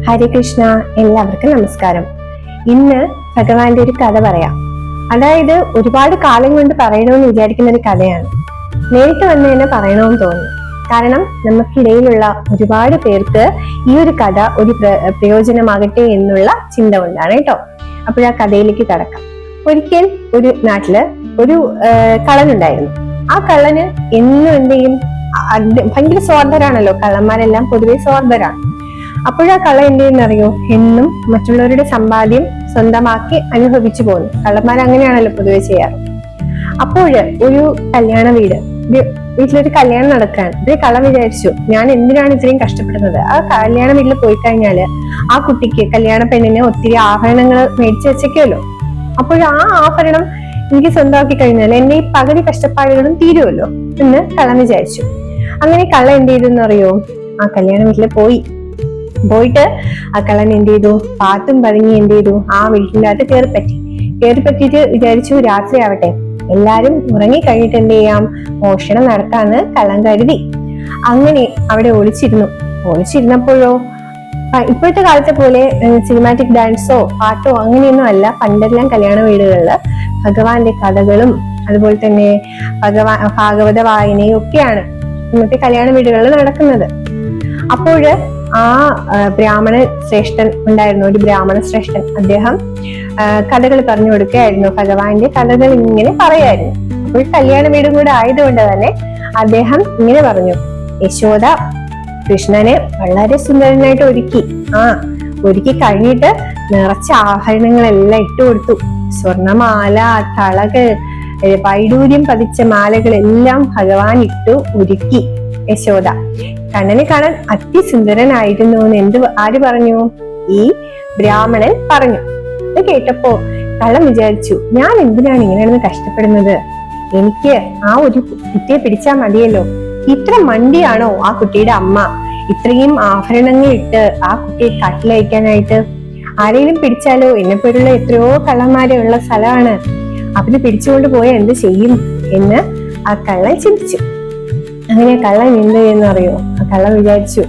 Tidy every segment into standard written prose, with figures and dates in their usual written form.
ഹരേ കൃഷ്ണ. എല്ലാവർക്കും നമസ്കാരം. ഇന്ന് ഭഗവാന്റെ ഒരു കഥ പറയാം. അതായത് ഒരുപാട് കാലം കൊണ്ട് പറയണമെന്ന് വിചാരിക്കുന്ന ഒരു കഥയാണ്. നേരിട്ട് വന്ന് തന്നെ പറയണമെന്ന് തോന്നുന്നു. കാരണം നമുക്കിടയിലുള്ള ഒരുപാട് പേർക്ക് ഈ ഒരു കഥ ഒരു പ്രയോജനമാകട്ടെ എന്നുള്ള ചിന്ത കൊണ്ടാണ് കേട്ടോ. അപ്പോഴാ കഥയിലേക്ക് കടക്കാം. ഒരിക്കൽ ഒരു നാട്ടില് ഒരു കള്ളനുണ്ടായിരുന്നു. ആ കള്ളന് എന്നും എന്തെയും ഭയങ്കര സ്വാർത്ഥരാണല്ലോ, കള്ളന്മാരെല്ലാം പൊതുവെ സ്വാർത്ഥരാണ്. അപ്പോഴാ കള്ളൻ എന്ത് ചെയ്യുന്നറിയോ, എന്നും മറ്റുള്ളവരുടെ സമ്പാദ്യം സ്വന്തമാക്കി അനുഭവിച്ചു പോകുന്നു. കള്ളന്മാർ അങ്ങനെയാണല്ലോ പൊതുവെ ചെയ്യാറ്. അപ്പോഴ് ഒരു കല്യാണ വീട്ടിലൊരു കല്യാണം നടക്കുകയാണ്. ഇത് കള്ളൻ വിചാരിച്ചു, ഞാൻ എന്തിനാണ് ഇത്രയും കഷ്ടപ്പെടുന്നത്? ആ കല്യാണ വീട്ടിൽ പോയി കഴിഞ്ഞാല് ആ കുട്ടിക്ക്, കല്യാണ പെണ്ണിന് ഒത്തിരി ആഭരണങ്ങൾ മേടിച്ചു വെച്ചേക്കുമല്ലോ. അപ്പോൾ ആ ആഭരണം എനിക്ക് സ്വന്തമാക്കി കഴിഞ്ഞാൽ എന്റെ ഈ പകുതി കഷ്ടപ്പാടുകളും തീരുമല്ലോ എന്ന് കള്ളൻ വിചാരിച്ചു. അങ്ങനെ കള്ളൻ എന്ത് ചെയ്തെന്ന് അറിയോ, ആ കല്യാണ വീട്ടിൽ പോയിട്ട് ആ കള്ളൻ എന്ത് ചെയ്തു, പാത്തും പതുങ്ങി എന്ത് ചെയ്തു, ആ വീട്ടിൻ്റെ അകത്ത് കയറി പറ്റിയിട്ട് വിചാരിച്ചു, രാത്രി ആവട്ടെ എല്ലാരും ഉറങ്ങി കഴിഞ്ഞിട്ട് എന്ത് ചെയ്യാം, മോഷണം നടത്താന്ന് കള്ളൻ കരുതി. അങ്ങനെ അവിടെ ഒളിച്ചിരുന്നപ്പോഴോ ഇപ്പോഴത്തെ കാലത്തെ പോലെ സിനിമാറ്റിക് ഡാൻസോ പാട്ടോ അങ്ങനെയൊന്നും അല്ല. പണ്ടെല്ലാം കല്യാണ വീടുകളില് ഭഗവാന്റെ കഥകളും അതുപോലെ തന്നെ ഭാഗവത വായനയും ഒക്കെയാണ് ഇന്നത്തെ കല്യാണ വീടുകളിൽ നടക്കുന്നത്. അപ്പോഴ് ആ ബ്രാഹ്മണ ശ്രേഷ്ഠൻ ഉണ്ടായിരുന്നു, ഒരു ബ്രാഹ്മണ ശ്രേഷ്ഠൻ. അദ്ദേഹം കഥകൾ പറഞ്ഞു കൊടുക്കുകയായിരുന്നു, ഭഗവാന്റെ കഥകൾ ഇങ്ങനെ പറയായിരുന്നു. അപ്പോൾ കല്യാണ വീടും കൂടെ ആയതുകൊണ്ട് തന്നെ അദ്ദേഹം ഇങ്ങനെ പറഞ്ഞു, യശോദ കൃഷ്ണനെ വളരെ സുന്ദരനായിട്ട് ഒരുക്കി കഴിഞ്ഞിട്ട് നിറച്ച ആഭരണങ്ങളെല്ലാം ഇട്ടു കൊടുത്തു. സ്വർണമാല, തളകൾ, വൈഡൂര്യം പതിച്ച മാലകളെല്ലാം ഭഗവാൻ ഇട്ടു ഒരുക്കി. യശോദ കണ്ണനെ കാണാൻ അതിസുന്ദരനായിരുന്നു എന്ന് ആര് പറഞ്ഞു? ഈ ബ്രാഹ്മണൻ പറഞ്ഞു. ഇത് കേട്ടപ്പോ കള്ളൻ വിചാരിച്ചു, ഞാൻ എന്തിനാണ് ഇങ്ങനെയാണെന്ന് കഷ്ടപ്പെടുന്നത്? എനിക്ക് ആ ഒരു കുട്ടിയെ പിടിച്ചാൽ മതിയല്ലോ. ഇത്ര മണ്ടിയാണോ ആ കുട്ടിയുടെ അമ്മ ഇത്രയും ആഭരണങ്ങൾ ഇട്ട് ആ കുട്ടിയെ കാട്ടിലയക്കാനായിട്ട്? ആരെങ്കിലും പിടിച്ചാലോ, എന്നെപ്പോലുള്ള എത്രയോ കള്ളന്മാരെ ഉള്ള സ്ഥലമാണ്, അവര് പിടിച്ചുകൊണ്ട് പോയാൽ എന്ത് ചെയ്യും എന്ന് ആ കള്ളൻ ചിന്തിച്ചു. അങ്ങനെ കള്ളൻ എന്ത് ചെയ്യുന്നറിയോ, ആ കള്ളൻ വിചാരിച്ചു,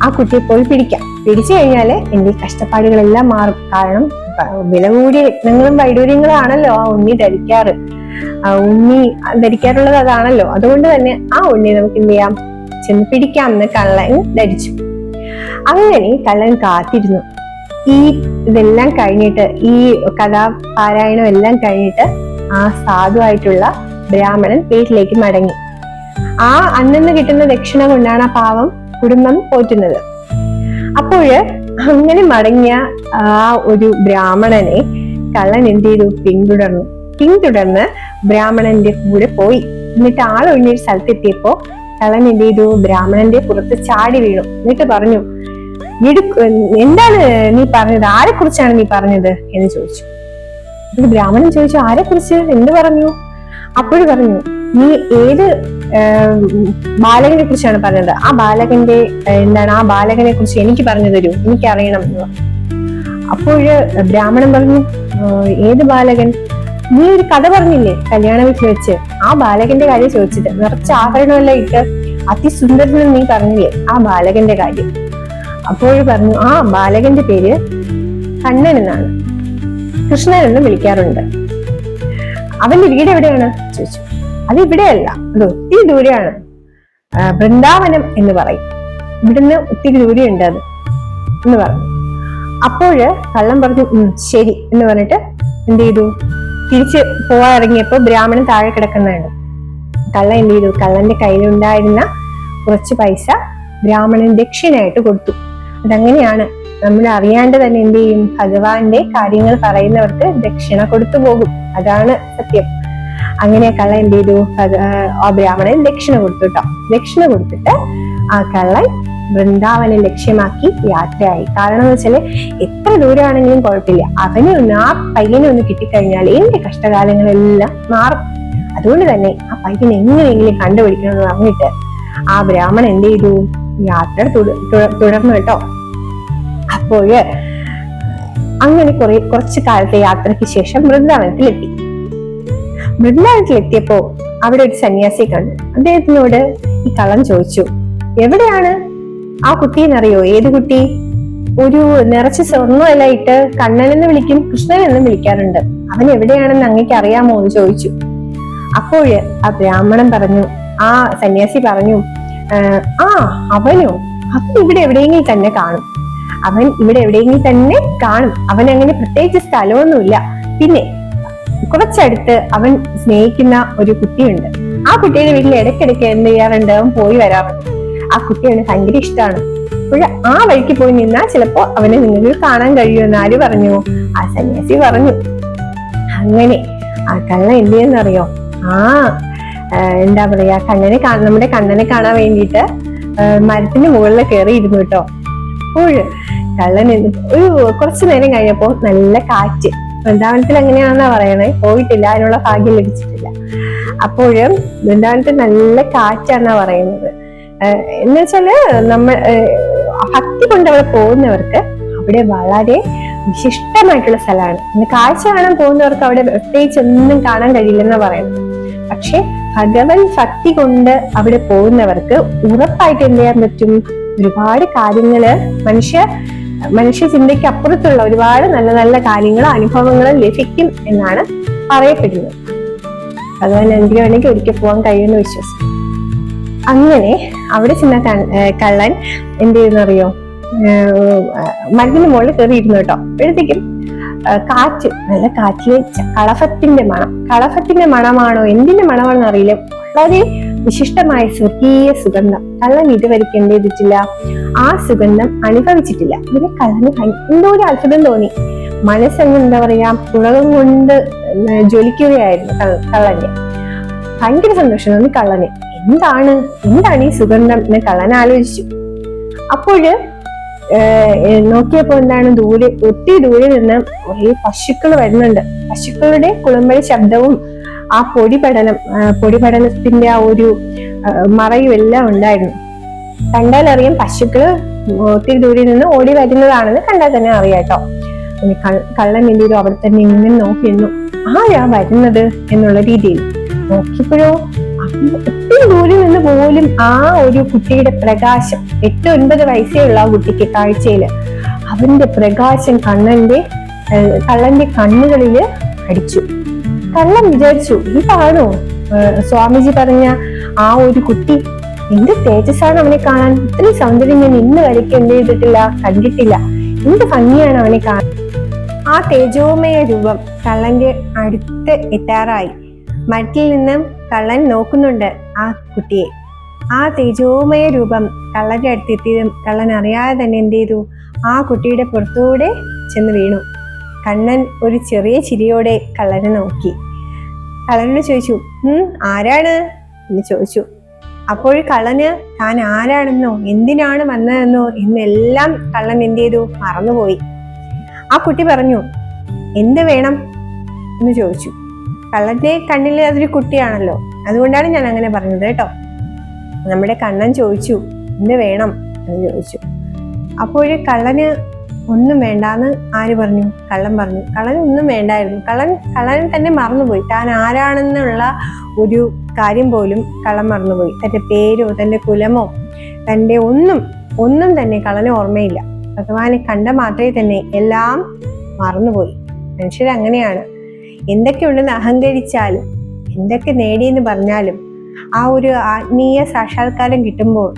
ആ കുട്ടിയെ പോയി പിടിച്ചു കഴിഞ്ഞാല് എന്റെ കഷ്ടപ്പാടുകളെല്ലാം മാറും. കാരണം വില കൂടിയ രത്നങ്ങളും വൈഡൂര്യങ്ങളും ആണല്ലോ ആ ഉണ്ണി ധരിക്കാറ്. ഉണ്ണി ധരിക്കാറുള്ളത് അതാണല്ലോ. അതുകൊണ്ട് തന്നെ ആ ഉണ്ണി നമുക്ക് എന്ത് ചെയ്യാം, ചെന്ന് പിടിക്കാമെന്ന് കള്ളൻ ധരിച്ചു. അങ്ങനെ കള്ളൻ കാത്തിരുന്നു. ഇതെല്ലാം കഴിഞ്ഞിട്ട്, ഈ കഥാപാരായണം എല്ലാം കഴിഞ്ഞിട്ട് ആ സാധുവായിട്ടുള്ള ബ്രാഹ്മണൻ വീട്ടിലേക്ക് മടങ്ങി. ആ അന്നന്ന് കിട്ടുന്ന ദക്ഷിണ കൊണ്ടാണ് ആ പാവം കുടുംബം പോറ്റുന്നത്. അപ്പോഴ് അങ്ങനെ മടങ്ങിയ ആ ഒരു ബ്രാഹ്മണനെ കള്ളൻ എന്ത് ചെയ്തു, പിന്തുടർന്ന് ബ്രാഹ്മണന്റെ കൂടെ പോയി. എന്നിട്ട് ആളൊഴിഞ്ഞൊരു സ്ഥലത്തെത്തിയപ്പോ കള്ളൻ എന്ത് ചെയ്തു, ബ്രാഹ്മണന്റെ പുറത്ത് ചാടി വീണു. എന്നിട്ട് പറഞ്ഞു, എന്താണ് നീ പറഞ്ഞത്? ആരെ കുറിച്ചാണ് നീ പറഞ്ഞത് എന്ന് ചോദിച്ചു. ബ്രാഹ്മണൻ ചോദിച്ചു, ആരെ കുറിച്ച്, എന്ത് പറഞ്ഞു? അപ്പോഴും പറഞ്ഞു, നീ ഏത് ബാലകനെ കുറിച്ചാണ് പറഞ്ഞത്? ആ ബാലകന്റെ ആ ബാലകനെ കുറിച്ച് എനിക്ക് പറഞ്ഞു തരൂ, എനിക്ക് അറിയണം എന്ന് പറഞ്ഞു. അപ്പോഴ് ബ്രാഹ്മണൻ പറഞ്ഞു, ഏത് ബാലകൻ? നീ ഒരു കഥ പറഞ്ഞില്ലേ കല്യാണ വീട്ടിൽ വെച്ച്, ആ ബാലകന്റെ കാര്യം ചോദിച്ചത്. നിറച്ച ആഭരണമെല്ലാം ഇട്ട് അതിസുന്ദരനെന്ന് നീ പറഞ്ഞില്ലേ, ആ ബാലകന്റെ കാര്യം. അപ്പോഴും പറഞ്ഞു, ആ ബാലകന്റെ പേര് കണ്ണൻ എന്നാണ്, കൃഷ്ണൻ എന്ന് വിളിക്കാറുണ്ട്. അവന്റെ വീട് എവിടെയാണ് ചോദിച്ചു. അത് ഇവിടെയല്ല, അത് ഒത്തിരി ദൂരെയാണ്, വൃന്ദാവനം എന്ന് പറയും, ഇവിടുന്ന് ഒത്തിരി ദൂരെയുണ്ട് അത് എന്ന് പറഞ്ഞു. അപ്പോഴ് കള്ളൻ പറഞ്ഞു, ശരി എന്ന് പറഞ്ഞിട്ട് എന്ത് ചെയ്തു, തിരിച്ച് പോവാനിറങ്ങിയപ്പോ ബ്രാഹ്മണൻ താഴെ കിടക്കുന്നതാണ്. കള്ളൻ എന്ത് ചെയ്തു, കള്ളന്റെ കയ്യിലുണ്ടായിരുന്ന കുറച്ച് പൈസ ബ്രാഹ്മണൻ ദക്ഷിണയായിട്ട് കൊടുത്തു. അതങ്ങനെയാണ്, നമ്മൾ അറിയാണ്ട് തന്നെ എന്ത് ചെയ്യും, ഭഗവാന്റെ കാര്യങ്ങൾ പറയുന്നവർക്ക് ദക്ഷിണ കൊടുത്തു പോകും. അതാണ് സത്യം. അങ്ങനെ കള്ളൻ എന്ത് ചെയ്തു, ആ ബ്രാഹ്മണൻ ദക്ഷിണ കൊടുത്തു കേട്ടോ. ദക്ഷിണ കൊടുത്തിട്ട് ആ കള്ളൻ വൃന്ദാവനം ലക്ഷ്യമാക്കി യാത്രയായി. കാരണം എന്ന് വെച്ചാല് എത്ര ദൂരമാണെങ്കിലും കുഴപ്പമില്ല, ആ പയ്യനെ ഒന്ന് കിട്ടിക്കഴിഞ്ഞാൽ എന്റെ കഷ്ടകാലങ്ങളെല്ലാം മാറും. അതുകൊണ്ട് തന്നെ ആ പയ്യനെ എങ്ങനെയെങ്കിലും കണ്ടുപിടിക്കണം എന്ന് പറഞ്ഞിട്ട് ആ ബ്രാഹ്മണൻ എന്ത് ചെയ്തു, യാത്ര തുടർന്നു കേട്ടോ. അപ്പോഴ് അങ്ങനെ കുറച്ചു കാലത്തെ യാത്രയ്ക്ക് ശേഷം വൃന്ദാവനത്തിലെത്തിയപ്പോ അവിടെ ഒരു സന്യാസിയെ കണ്ടു. അദ്ദേഹത്തിനോട് ഈ കള്ളൻ ചോദിച്ചു, എവിടെയാണ് ആ കുട്ടി എന്നറിയോ? ഏത് കുട്ടി? ഒരു നിറച്ച് സ്വർണ്ണമെല്ലാം ഇട്ട് കണ്ണൻ എന്ന് വിളിക്കും, കൃഷ്ണൻ എന്നും വിളിക്കാറുണ്ട്. അവൻ എവിടെയാണെന്ന് അങ്ങേക്ക് അറിയാമോ എന്ന് ചോദിച്ചു. അപ്പോഴ് ആ ബ്രാഹ്മണൻ പറഞ്ഞു, ആ സന്യാസി പറഞ്ഞു, അവൻ ഇവിടെ എവിടെയെങ്കിലും തന്നെ കാണും. അവൻ ഇവിടെ എവിടെയെങ്കിലും തന്നെ കാണും. അവൻ അങ്ങനെ പ്രത്യേകിച്ച് സ്ഥലമൊന്നുമില്ല. പിന്നെ കുറച്ചടുത്ത് അവൻ സ്നേഹിക്കുന്ന ഒരു കുട്ടിയുണ്ട്. ആ കുട്ടിയുടെ വീട്ടിൽ ഇടയ്ക്കിടയ്ക്ക് എന്ത് ചെയ്യാറുണ്ട്, അവൻ പോയി വരാറുണ്ട്. ആ കുട്ടി അവന് ഭയങ്കര ഇഷ്ടമാണ്. അപ്പോൾ ആ വഴിക്ക് പോയി നിന്നാൽ ചിലപ്പോ അവനെ നിങ്ങൾക്ക് കാണാൻ കഴിയുമെന്ന് ആര് പറഞ്ഞു? ആ സന്യാസി പറഞ്ഞു. അങ്ങനെ ആ കള്ളൻ എന്ത് ചെയ്യുന്നറിയോ? എന്താ പറയാ, നമ്മുടെ കണ്ണനെ കാണാൻ വേണ്ടിയിട്ട് മരത്തിന്റെ മുകളിൽ കയറിയിരുന്നു കേട്ടോ. അപ്പോൾ കള്ളൻ ഒരു കുറച്ചു നേരം കഴിഞ്ഞപ്പോ നല്ല കാറ്റ്, വൃന്ദാവനത്തിൽ എങ്ങനെയാണെന്നാ പറയണേ, പോയിട്ടില്ല, അതിനുള്ള ഭാഗ്യം ലഭിച്ചിട്ടില്ല. അപ്പോഴും വൃന്ദാവനത്തിൽ നല്ല കാറ്റാന്നാ പറയുന്നത്. എന്നുവെച്ചാല് ഭക്തി കൊണ്ട് അവിടെ പോകുന്നവർക്ക് അവിടെ വളരെ വിശിഷ്ടമായിട്ടുള്ള സ്ഥലമാണ്. കാഴ്ച കാണാൻ പോകുന്നവർക്ക് അവിടെ പ്രത്യേകിച്ച് ഒന്നും കാണാൻ കഴിയില്ലെന്നാ പറയുന്നത്. പക്ഷെ ഭഗവൻ ഭക്തി കൊണ്ട് അവിടെ പോകുന്നവർക്ക് ഉറപ്പായിട്ട് എന്ത് ചെയ്യാൻ പറ്റും? ഒരുപാട് കാര്യങ്ങള് മനുഷ്യ ചിന്തയ്ക്ക് അപ്പുറത്തുള്ള ഒരുപാട് നല്ല നല്ല കാര്യങ്ങളും അനുഭവങ്ങളും ലഭിക്കും എന്നാണ് പറയപ്പെടുന്നത്. ഭഗവാൻ അനുഗ്രഹമാണെങ്കിൽ ഒരിക്കൽ പോകാൻ കഴിയുമെന്ന് വിശ്വസിക്കും. അങ്ങനെ അവിടെ ചെന്ന കള്ളൻ എന്ത് ചെയ്യുന്നറിയോ? മരത്തിന് മുകളിൽ കയറിയിരുന്നു കേട്ടോ. അപ്പോഴത്തേക്കും കാറ്റ്, നല്ല കാറ്റിലെ കളഭത്തിന്റെ മണമാണോ എന്തിന്റെ മണമാണെന്ന് അറിയില്ല, വളരെ വിശിഷ്ടമായ സ്വർഗീയ സുഗന്ധം. കള്ളൻ ഇതുവരെയ്ക്ക് എന്ത് ചെയ്തിട്ടില്ല, ആ സുഗന്ധം അനുഭവിച്ചിട്ടില്ല. ഇതിന് കള്ളന് എന്തോ ഒരു അത്ഭുതം തോന്നി. മനസ്സങ്ങ് എന്താ പറയാ, പുളകം കൊണ്ട് ജ്വലിക്കുകയായിരുന്നു കള്ളന്റെ. ഭയങ്കര സന്തോഷം തോന്നി കള്ളന്. എന്താണ് ഈ സുഗന്ധം എന്ന് കള്ളൻ ആലോചിച്ചു. അപ്പോഴ് നോക്കിയപ്പോ എന്താണ്, ഒത്തിരി ദൂരെ നിന്ന് കുറെ പശുക്കൾ വരുന്നുണ്ട്. പശുക്കളുടെ കുളമ്പഴ ശബ്ദവും ആ പൊടിപടലത്തിന്റെ ആ ഒരു മറയും എല്ലാം ഉണ്ടായിരുന്നു. കണ്ടാൽ അറിയാം പശുക്കള് ഒത്തിരി ദൂരെ നിന്ന് ഓടി വരുന്നതാണെന്ന് കണ്ടാൽ തന്നെ അറിയാട്ടോ. കള്ളൻ എന്ത് ചെയ്തു, അവിടെ തന്നെ ഇങ്ങനെ നോക്കിയിരുന്നു, ആരാ വരുന്നത് എന്നുള്ള രീതിയിൽ നോക്കിയപ്പോഴോ ഒത്തിരി ദൂരെ നിന്ന് പോലും ആ ഒരു കുട്ടിയുടെ പ്രകാശം, 8-9 വയസ്സേ ഉള്ള ആ കുട്ടിക്ക് കാഴ്ചയില് അവന്റെ പ്രകാശം കള്ളന്റെ കണ്ണുകളില് അടിച്ചു. കള്ളൻ വിചാരിച്ചു, ഇതാണോ സ്വാമിജി പറഞ്ഞ ആ ഒരു കുട്ടി? എന്ത് തേജസ്സാണ് അവനെ കാണാൻ, ഇത്രയും സൗന്ദര്യം ഞാൻ ഇന്ന് വരയ്ക്ക് എന്ത് ചെയ്തിട്ടില്ല, കണ്ടിട്ടില്ല. എന്ത് ഭംഗിയാണ് അവനെ കാണാൻ. ആ തേജോമയ രൂപം കള്ളന്റെ അടുത്ത് എത്താറായി. മരത്തിൽ നിന്നും കള്ളൻ നോക്കുന്നുണ്ട് ആ കുട്ടിയെ. ആ തേജോമയ രൂപം കള്ളന്റെ അടുത്തെത്തിയതും കള്ളൻ അറിയാതെ തന്നെ എന്ത് ചെയ്തു, ആ കുട്ടിയുടെ പുറത്തൂടെ ചെന്ന് വീണു. കണ്ണൻ ഒരു ചെറിയ ചിരിയോടെ കള്ളനെ നോക്കി. കള്ളനോട് ചോദിച്ചു, ആരാണ് എന്ന് ചോദിച്ചു. അപ്പോൾ കള്ളന് താൻ ആരാണെന്നോ എന്തിനാണ് വന്നതെന്നോ എന്നെല്ലാം കള്ളൻ എന്ത് ചെയ്തു, മറന്നുപോയി. ആ കുട്ടി പറഞ്ഞു, എന്ത് വേണം എന്ന് ചോദിച്ചു. കള്ളന്റെ കണ്ണിൽ അതൊരു കുട്ടിയാണല്ലോ, അതുകൊണ്ടാണ് ഞാൻ അങ്ങനെ പറഞ്ഞത് കേട്ടോ. നമ്മുടെ കണ്ണൻ ചോദിച്ചു, എന്ത് വേണം എന്ന് ചോദിച്ചു. അപ്പോൾ കള്ളന് ഒന്നും വേണ്ടാന്ന് ആര് പറഞ്ഞു? കള്ളൻ പറഞ്ഞു. കള്ളന് ഒന്നും വേണ്ടായിരുന്നു. കള്ളൻ തന്നെ മറന്നുപോയി. താൻ ആരാണെന്നുള്ള ഒരു കാര്യം പോലും കള്ളൻ മറന്നുപോയി. തന്റെ പേരോ തന്റെ കുലമോ തന്റെ ഒന്നും തന്നെ കള്ളന് ഓർമ്മയില്ല. ഭഗവാനെ കണ്ട മാത്രമേ തന്നെ എല്ലാം മറന്നുപോയി. മനുഷ്യരങ്ങനെയാണ്. എന്തൊക്കെ ഉണ്ടെന്ന് അഹങ്കരിച്ചാലും എന്തൊക്കെ നേടിയെന്ന് പറഞ്ഞാലും ആ ഒരു ആത്മീയ സാക്ഷാത്കാരം കിട്ടുമ്പോൾ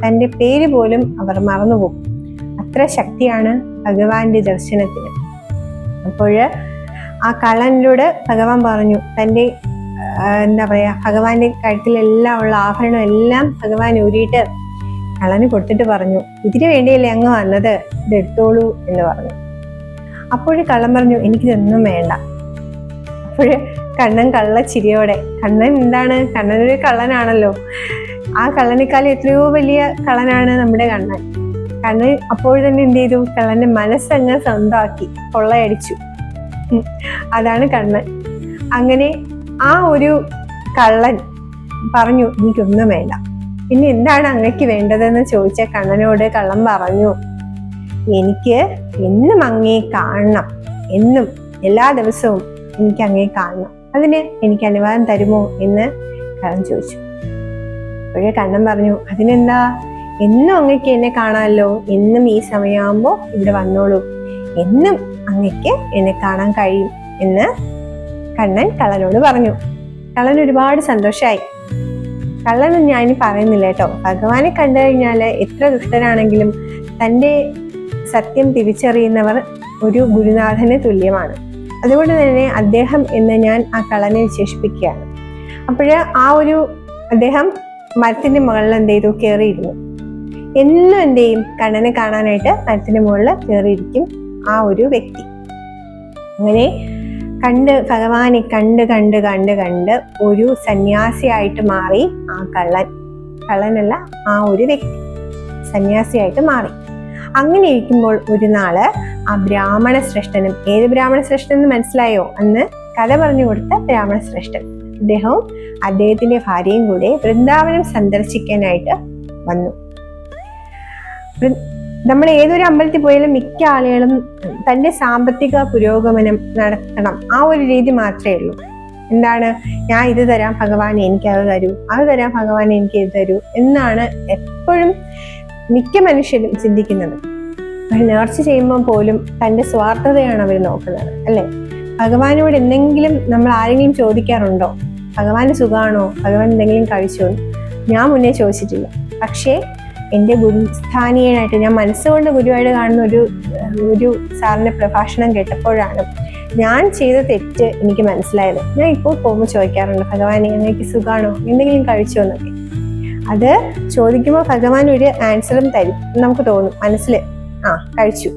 തന്റെ പേര് പോലും അവർ മറന്നുപോകും. അത്ര ശക്തിയാണ് ഭഗവാന്റെ ദർശനത്തിന്. അപ്പോൾ ആ കള്ളനിലൂടെ ഭഗവാൻ പറഞ്ഞു, തന്റെ എന്താ പറയാ, ഭഗവാന്റെ കഴുത്തിലെല്ലാം ഉള്ള ആഭരണം എല്ലാം ഭഗവാൻ ഊരിയിട്ട് കള്ളന് കൊടുത്തിട്ട് പറഞ്ഞു, ഇതിനു വേണ്ടിയല്ലേ അങ്ങ് വന്നത്, ഇതെടുത്തോളൂ എന്ന് പറഞ്ഞു. അപ്പോൾ കള്ളൻ പറഞ്ഞു, എനിക്കിതൊന്നും വേണ്ട. അപ്പോൾ കണ്ണൻ കള്ളച്ചിരിയോടെ, കണ്ണനൊരു കള്ളനാണല്ലോ, ആ കള്ളനേക്കാളും എത്രയോ വലിയ കള്ളനാണ് നമ്മുടെ കണ്ണൻ. അപ്പോൾ തന്നെ എന്ത് ചെയ്തു, കള്ളന്റെ മനസ്സങ്ങ് സ്വന്തമാക്കി കൊള്ളയടിച്ചു. അതാണ് കണ്ണൻ. അങ്ങനെ ആ ഒരു കള്ളൻ പറഞ്ഞു, എനിക്കൊന്നും വേണ്ട, പിന്നെ എന്താണ് അങ്ങക്ക് വേണ്ടതെന്ന് ചോദിച്ച കണ്ണനോട് കള്ളൻ പറഞ്ഞു, എനിക്ക് എന്നും അങ്ങേ കാണണം, എന്നും എല്ലാ ദിവസവും എനിക്ക് അങ്ങേ കാണണം, അതിന് എനിക്ക് അനുവാദം തരുമോ എന്ന് കള്ളൻ ചോദിച്ചു. അപ്പോഴേ കണ്ണൻ പറഞ്ഞു, അതിനെന്താ, എന്നും അങ്ങയ്ക്ക് എന്നെ കാണാമല്ലോ, എന്നും ഈ സമയമാകുമ്പോൾ ഇവിടെ വന്നോളൂ, എന്നും അങ്ങയ്ക്ക് എന്നെ കാണാൻ കഴിയും എന്ന് കണ്ണൻ കള്ളനോട് പറഞ്ഞു. കള്ളൻ ഒരുപാട് സന്തോഷമായി. കള്ളനൊന്നും ഞാനിനി പറയുന്നില്ല കേട്ടോ. ഭഗവാനെ കണ്ടു കഴിഞ്ഞാൽ എത്ര ദുഷ്ടരാണെങ്കിലും തൻ്റെ സത്യം തിരിച്ചറിയുന്നവർ ഒരു ഗുരുനാഥന് തുല്യമാണ്. അതുകൊണ്ട് തന്നെ അദ്ദേഹം എന്ന് ഞാൻ ആ കള്ളനെ വിശേഷിപ്പിക്കുകയാണ്. അപ്പോഴ് അദ്ദേഹം മരത്തിന്റെ മുകളിൽ എന്ത് ചെയ്തു, കയറിയിരുന്നു. എന്നും എന്ത് ചെയ്യും, കണ്ണനെ കാണാനായിട്ട് മരത്തിന്റെ മുകളിൽ കയറിയിരിക്കും ആ ഒരു വ്യക്തി. അങ്ങനെ ഭഗവാനെ കണ്ട് ഒരു സന്യാസിയായിട്ട് മാറി ആ കള്ളനല്ല, ആ ഒരു വ്യക്തി സന്യാസിയായിട്ട് മാറി. അങ്ങനെ ഇരിക്കുമ്പോൾ ഒരു നാള് ആ ബ്രാഹ്മണ ശ്രേഷ്ഠനും, ഏത് ബ്രാഹ്മണ ശ്രേഷ്ഠൻ എന്ന് മനസ്സിലായോ? അന്ന് കഥ പറഞ്ഞു കൊടുത്ത ബ്രാഹ്മണ ശ്രേഷ്ഠൻ, അദ്ദേഹവും അദ്ദേഹത്തിന്റെ ഭാര്യയും കൂടെ വൃന്ദാവനം സന്ദർശിക്കാനായിട്ട് വന്നു. നമ്മൾ ഏതൊരു അമ്പലത്തിൽ പോയാലും മിക്ക ആളുകളും തന്റെ സാമ്പത്തിക പുരോഗമനം നടത്തണം, ആ ഒരു രീതി മാത്രമേ ഉള്ളൂ. എന്താണ്, ഞാൻ ഇത് തരാം ഭഗവാൻ എനിക്ക് അത് തരൂ, അത് തരാം ഭഗവാൻ എനിക്ക് ഇത് തരൂ എന്നാണ് എപ്പോഴും മിക്ക മനുഷ്യരും ചിന്തിക്കുന്നത്. നേർച്ച ചെയ്യുമ്പോൾ പോലും തന്റെ സ്വാർത്ഥതയാണ് അവർ നോക്കുന്നത്, അല്ലെ? ഭഗവാനോട് എന്തെങ്കിലും നമ്മൾ ആരെങ്കിലും ചോദിക്കാറുണ്ടോ? ഭഗവാന് സുഖമാണോ, ഭഗവാൻ എന്തെങ്കിലും കഴിച്ചോ? ഞാൻ മുന്നേ ചോദിച്ചിട്ടില്ല. പക്ഷേ എൻ്റെ ഗുരുസ്ഥാനീയനായിട്ട് ഞാൻ മനസ്സുകൊണ്ട് ഗുരുവായിട്ട് കാണുന്ന ഒരു സാറിന്റെ പ്രഭാഷണം കേട്ടപ്പോഴാണ് ഞാൻ ചെയ്ത തെറ്റ് എനിക്ക് മനസ്സിലായത്. ഞാൻ ഇപ്പോൾ പോകുമ്പോൾ ചോദിക്കാറുണ്ട്, ഭഗവാനെ അങ്ങേക്ക് സുഖമാണോ, എന്തെങ്കിലും കഴിച്ചോ എന്നൊക്കെ. അത് ചോദിക്കുമ്പോൾ ഭഗവാൻ ഒരു ആൻസറും തരും, നമുക്ക് തോന്നും മനസ്സിൽ കഴിച്ചു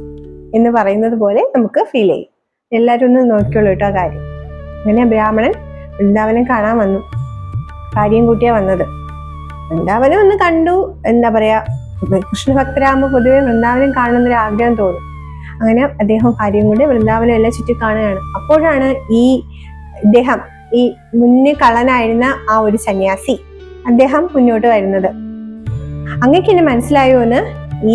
എന്ന് പറയുന്നത് പോലെ നമുക്ക് ഫീൽ ചെയ്യും. എല്ലാവരും ഒന്ന് നോക്കിയോളൂ കേട്ടോ ആ കാര്യം. അങ്ങനെ ബ്രാഹ്മണൻ വൃന്ദാവനം കാണാൻ വന്നു. ഭാര്യയും കൂട്ടിയാ വന്നത്. വൃന്ദാവനം ഒന്ന് കണ്ടു. എന്താ പറയാ, കൃഷ്ണഭക്തരാകുമ്പോൾ പൊതുവെ വൃന്ദാവനം കാണുന്നൊരു ആഗ്രഹം തോന്നും. അങ്ങനെ അദ്ദേഹം ഭാര്യയും കൂടി വൃന്ദാവനം എല്ലാം ചുറ്റി കാണുകയാണ്. അപ്പോഴാണ് ഈ മുന്നേ കള്ളനായിരുന്ന ആ ഒരു സന്യാസി അദ്ദേഹം മുന്നോട്ട് വരുന്നത്. അങ്ങേക്ക് എന്നെ മനസ്സിലായോ എന്ന്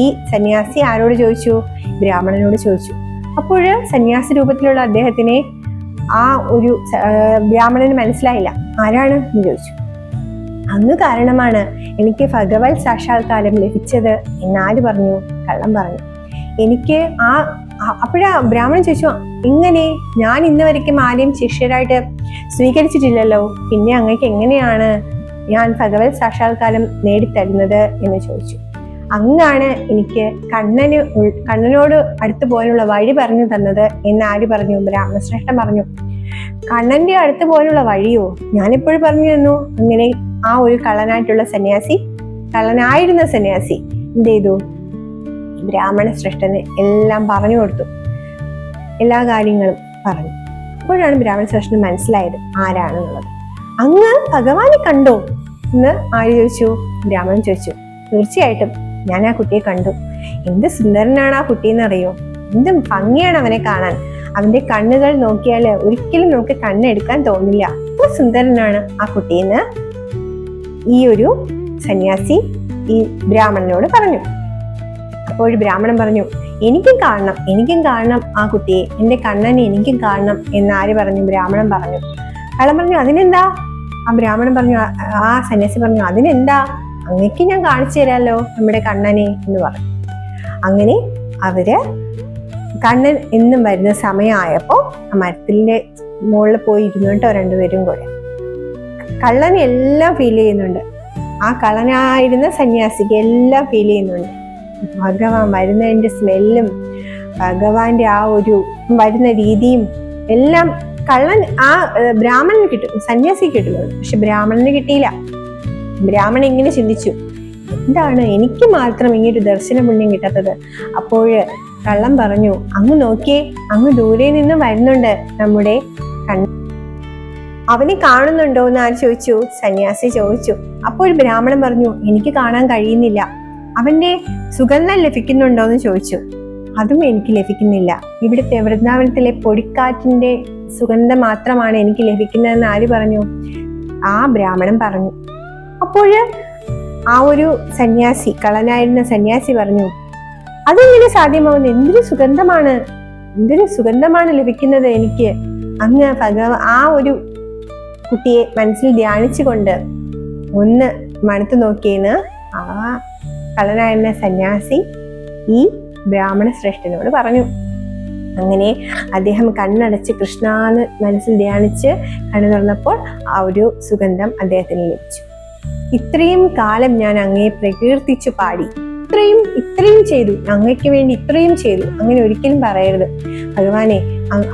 ഈ സന്യാസി ആരോട് ചോദിച്ചു? ബ്രാഹ്മണനോട് ചോദിച്ചു. അപ്പോൾ സന്യാസി രൂപത്തിലുള്ള അദ്ദേഹത്തിനെ ആ ഒരു ബ്രാഹ്മണന് മനസ്സിലായില്ല. ആരാണ് എന്ന് ചോദിച്ചു. അങ്ങ് കാരണമാണ് എനിക്ക് ഭഗവത് സാക്ഷാത്കാരം ലഭിച്ചത് എന്നാര് പറഞ്ഞു? കള്ളം പറഞ്ഞു. എനിക്ക് അപ്പോഴാ ബ്രാഹ്മണൻ ചോദിച്ചു, ഇങ്ങനെ ഞാൻ ഇന്ന് വരയ്ക്കും ആരെയും ശിഷ്യരായിട്ട് സ്വീകരിച്ചിട്ടില്ലല്ലോ, പിന്നെ അങ്ങക്ക് എങ്ങനെയാണ് ഞാൻ ഭഗവത് സാക്ഷാത്കാരം നേടിത്തരുന്നത് എന്ന് ചോദിച്ചു. അങ്ങാണ് എനിക്ക് കണ്ണനോട് അടുത്ത് പോകാനുള്ള വഴി പറഞ്ഞു തന്നത് എന്ന് ആര് പറഞ്ഞു? ബ്രാഹ്മണശ്രേഷ്ഠൻ പറഞ്ഞു. കണ്ണന്റെ അടുത്ത് പോകാനുള്ള വഴിയോ? ഞാനിപ്പോഴും പറഞ്ഞു തന്നു. അങ്ങനെ ആ ഒരു കള്ളനായിരുന്ന സന്യാസി എന്ത് ചെയ്തു? ബ്രാഹ്മണ ശ്രേഷ്ഠന് എല്ലാം പറഞ്ഞു കൊടുത്തു, എല്ലാ കാര്യങ്ങളും പറഞ്ഞു. അപ്പോഴാണ് ബ്രാഹ്മണ ശ്രേഷ്ഠന് മനസ്സിലായത് ആരാണെന്നുള്ളത്. അങ്ങ് ഭഗവാനെ കണ്ടോ എന്ന് ആര് ചോദിച്ചു? ബ്രാഹ്മണൻ ചോദിച്ചു. തീർച്ചയായിട്ടും ഞാൻ ആ കുട്ടിയെ കണ്ടു. എന്ത് സുന്ദരനാണ് ആ കുട്ടിയെന്ന് അറിയോ? എന്ത് ഭംഗിയാണ് അവനെ കാണാൻ. അവന്റെ കണ്ണുകൾ നോക്കിയാൽ ഒരിക്കലും നമുക്ക് കണ്ണെടുക്കാൻ തോന്നില്ല. അത്ര സുന്ദരനാണ് ആ കുട്ടിയെന്ന് ഈ ഒരു സന്യാസി ഈ ബ്രാഹ്മണനോട് പറഞ്ഞു. അപ്പോൾ ബ്രാഹ്മണൻ പറഞ്ഞു, എനിക്കും കാണണം ആ കുട്ടിയെ, എന്റെ കണ്ണനെ എനിക്കും കാണണം എന്ന് ആര് പറഞ്ഞു? ബ്രാഹ്മണൻ പറഞ്ഞു. കള്ളൻ പറഞ്ഞു, അതിനെന്താ? ആ സന്യാസി പറഞ്ഞു, അതിനെന്താ, അങ്ങക്ക് ഞാൻ കാണിച്ചു തരാമല്ലോ നമ്മുടെ കണ്ണനെ എന്ന് പറഞ്ഞു. അങ്ങനെ അവര് കണ്ണൻ എന്നും വരുന്ന സമയമായപ്പോ ആ മരത്തിന്റെ മുകളിൽ പോയി ഇരുന്നിട്ടോ രണ്ടുപേരും കൂടെ. കള്ളന് എല്ലാം ഫീൽ ചെയ്യുന്നുണ്ട്, ആ കള്ളനായിരുന്ന സന്യാസിക്ക് എല്ലാം ഫീൽ ചെയ്യുന്നുണ്ട്. ഭഗവാൻ വരുന്നതിന്റെ സ്മെല്ലും ഭഗവാന്റെ ആ ഒരു വരുന്ന രീതിയും എല്ലാം ബ്രാഹ്മണന് കിട്ടും, സന്യാസിക്ക് കിട്ടുന്നുണ്ട്. പക്ഷെ ബ്രാഹ്മണന് കിട്ടിയില്ല. ബ്രാഹ്മണൻ ഇങ്ങനെ ചിന്തിച്ചു, എന്താണ് എനിക്ക് മാത്രം ഇങ്ങനൊരു ദർശന പുണ്യം കിട്ടാത്തത്? അപ്പോൾ കള്ളൻ പറഞ്ഞു, അങ്ങ് നോക്കിയേ, അങ്ങ് ദൂരെ നിന്ന് വരുന്നുണ്ട് നമ്മുടെ അവനെ കാണുന്നുണ്ടോ എന്ന് ആര് ചോദിച്ചു? സന്യാസി ചോദിച്ചു. അപ്പോൾ ബ്രാഹ്മണൻ പറഞ്ഞു, എനിക്ക് കാണാൻ കഴിയുന്നില്ല. അവന്റെ സുഗന്ധം ലഭിക്കുന്നുണ്ടോ എന്ന് ചോദിച്ചു. അതും എനിക്ക് ലഭിക്കുന്നില്ല. ഇവിടുത്തെ വൃന്ദാവനത്തിലെ പൊടിക്കാറ്റിന്റെ സുഗന്ധം മാത്രമാണ് എനിക്ക് ലഭിക്കുന്നതെന്ന് ആര് പറഞ്ഞു? ആ ബ്രാഹ്മണൻ പറഞ്ഞു. അപ്പോൾ ആ ഒരു സന്യാസി, കള്ളനായിരുന്ന സന്യാസി പറഞ്ഞു, അതെങ്ങനെ സാധ്യമാവുന്നു? എന്തൊരു സുഗന്ധമാണ് ലഭിക്കുന്നത് എനിക്ക്. അങ്ങ് ആ ഒരു കുട്ടിയെ മനസ്സിൽ ധ്യാനിച്ചുകൊണ്ട് ഒന്ന് മണത്ത് നോക്കിയെന്ന് ആ കള്ളനായിരുന്ന സന്യാസി ഈ ബ്രാഹ്മണ ശ്രേഷ്ഠനോട് പറഞ്ഞു. അങ്ങനെ അദ്ദേഹം കണ്ണടച്ച് കൃഷ്ണാന്ന് മനസ്സിൽ ധ്യാനിച്ച് കണ്ണു തുറന്നപ്പോൾ ആ ഒരു സുഗന്ധം അദ്ദേഹത്തിന് ലഭിച്ചു. ഇത്രയും കാലം ഞാൻ അങ്ങയെ പ്രകീർത്തിച്ചു പാടി, ഇത്രയും ചെയ്തു, അങ്ങയ്ക്ക് വേണ്ടി ഇത്രയും ചെയ്തു, അങ്ങനെ ഒരിക്കലും പറയരുത്. ഭഗവാനെ,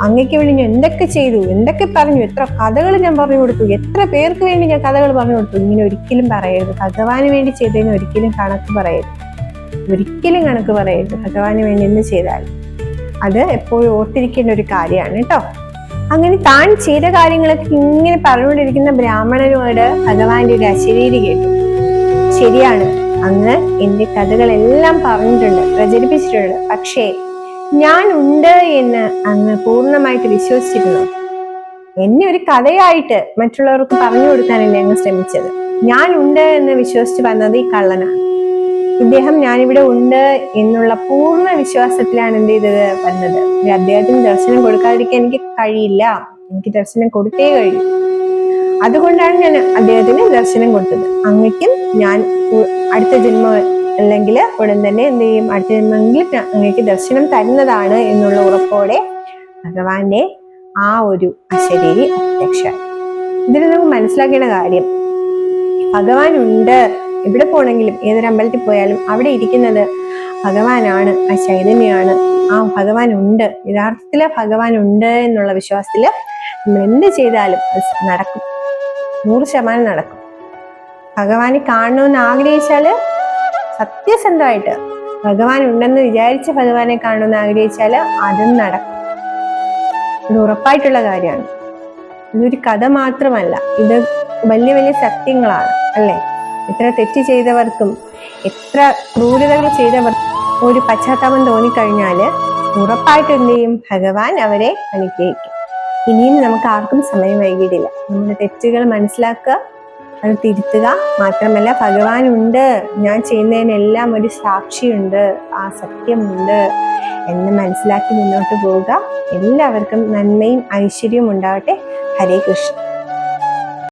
അങ്ങയ്ക്ക് വേണ്ടി ഞാൻ എന്തൊക്കെ ചെയ്തു, എന്തൊക്കെ പറഞ്ഞു, എത്ര കഥകൾ ഞാൻ പറഞ്ഞു കൊടുത്തു, എത്ര പേർക്ക് വേണ്ടി ഞാൻ കഥകൾ പറഞ്ഞു കൊടുത്തു, ഇങ്ങനെ ഒരിക്കലും പറയരുത്. ഭഗവാന് വേണ്ടി ചെയ്തതിന് ഒരിക്കലും കണക്ക് പറയരുത്, ഭഗവാന് വേണ്ടി എന്ത് ചെയ്താലും അത് എപ്പോഴും ഓർത്തിരിക്കേണ്ട ഒരു കാര്യമാണ് കേട്ടോ. അങ്ങനെ താൻ ചെയ്ത കാര്യങ്ങളൊക്കെ ഇങ്ങനെ പറഞ്ഞുകൊണ്ടിരിക്കുന്ന ബ്രാഹ്മണനോട് ഭഗവാന്റെ ഒരു അശരീരി കേട്ടു. ശരിയാണ്, അങ്ങ് എന്റെ കഥകളെല്ലാം പറഞ്ഞിട്ടുണ്ട്, പ്രചരിപ്പിച്ചിട്ടുണ്ട്. പക്ഷേ ഞാൻ ഉണ്ട് എന്ന് അങ്ങ് പൂർണ്ണമായിട്ട് വിശ്വസിച്ചിരുന്നു. എന്നെ ഒരു കഥയായിട്ട് മറ്റുള്ളവർക്ക് പറഞ്ഞു കൊടുക്കാനല്ലേ അങ്ങ് ശ്രമിച്ചത്. ഞാൻ ഉണ്ട് എന്ന് വിശ്വസിച്ച് വന്നത് ഈ കള്ളനാണ്. ഇദ്ദേഹം ഞാനിവിടെ ഉണ്ട് എന്നുള്ള പൂർണ്ണ വിശ്വാസത്തിലാണ് എന്ത് ചെയ്തത് വന്നത്. അദ്ദേഹത്തിന് ദർശനം കൊടുക്കാതിരിക്കാൻ എനിക്ക് കഴിയില്ല, എനിക്ക് ദർശനം കൊടുത്തേ കഴിയൂ. അതുകൊണ്ടാണ് ഞാൻ അദ്ദേഹത്തിന് ദർശനം കൊടുത്തത്. അങ്ങയ്ക്കും ഞാൻ അടുത്ത ജന്മം അല്ലെങ്കിൽ ഉടൻ തന്നെ എന്ത് ചെയ്യും, അടുത്ത ജന്മമെങ്കിൽ അങ്ങയ്ക്ക് ദർശനം തരുന്നതാണ് എന്നുള്ള ഉറപ്പോടെ ഭഗവാന്റെ ആ ഒരു അശരീരി അധ്യക്ഷമായി. ഇതിൽ നമുക്ക് മനസ്സിലാക്കേണ്ട കാര്യം, ഭഗവാൻ ഉണ്ട്. എവിടെ പോണെങ്കിലും ഏതൊരു അമ്പലത്തിൽ പോയാലും അവിടെ ഇരിക്കുന്നത് ഭഗവാനാണ്, ആ ചൈതന്യമാണ്. ആ ഭഗവാൻ ഉണ്ട്, യഥാർത്ഥത്തില് ഭഗവാൻ ഉണ്ട് എന്നുള്ള വിശ്വാസത്തില് നമ്മൾ എന്ത് ചെയ്താലും അത് നടക്കും, 100% നടക്കും. ഭഗവാനെ കാണണമെന്ന് ആഗ്രഹിച്ചാല് സത്യസന്ധമായിട്ട് ഭഗവാൻ ഉണ്ടെന്ന് വിചാരിച്ച് ഭഗവാനെ കാണണമെന്ന് ആഗ്രഹിച്ചാല് അതും നടക്കും. ഇത് ഉറപ്പായിട്ടുള്ള കാര്യമാണ്. ഇതൊരു കഥ മാത്രമല്ല, ഇത് വലിയ വലിയ സത്യങ്ങളാണ് അല്ലേ. എത്ര തെറ്റ് ചെയ്തവർക്കും എത്ര ക്രൂരതകൾ ചെയ്തവർക്കും ഒരു പശ്ചാത്താപം തോന്നിക്കഴിഞ്ഞാല് ഉറപ്പായിട്ട് എന്ത് ചെയ്യും, ഭഗവാൻ അവരെ അനുഗ്രഹിക്കും. ഇനിയും നമുക്ക് ആർക്കും സമയം വൈകിയിട്ടില്ല. നമ്മുടെ തെറ്റുകൾ മനസ്സിലാക്കുക, അത് തിരുത്തുക. മാത്രമല്ല ഭഗവാൻ ഉണ്ട്, ഞാൻ ചെയ്യുന്നതിനെല്ലാം ഒരു സാക്ഷിയുണ്ട്, ആ സത്യമുണ്ട് എന്ന് മനസ്സിലാക്കി മുന്നോട്ട് പോവുക. എല്ലാവർക്കും നന്മയും ഐശ്വര്യവും ഉണ്ടാവട്ടെ. ഹരേ കൃഷ്ണ.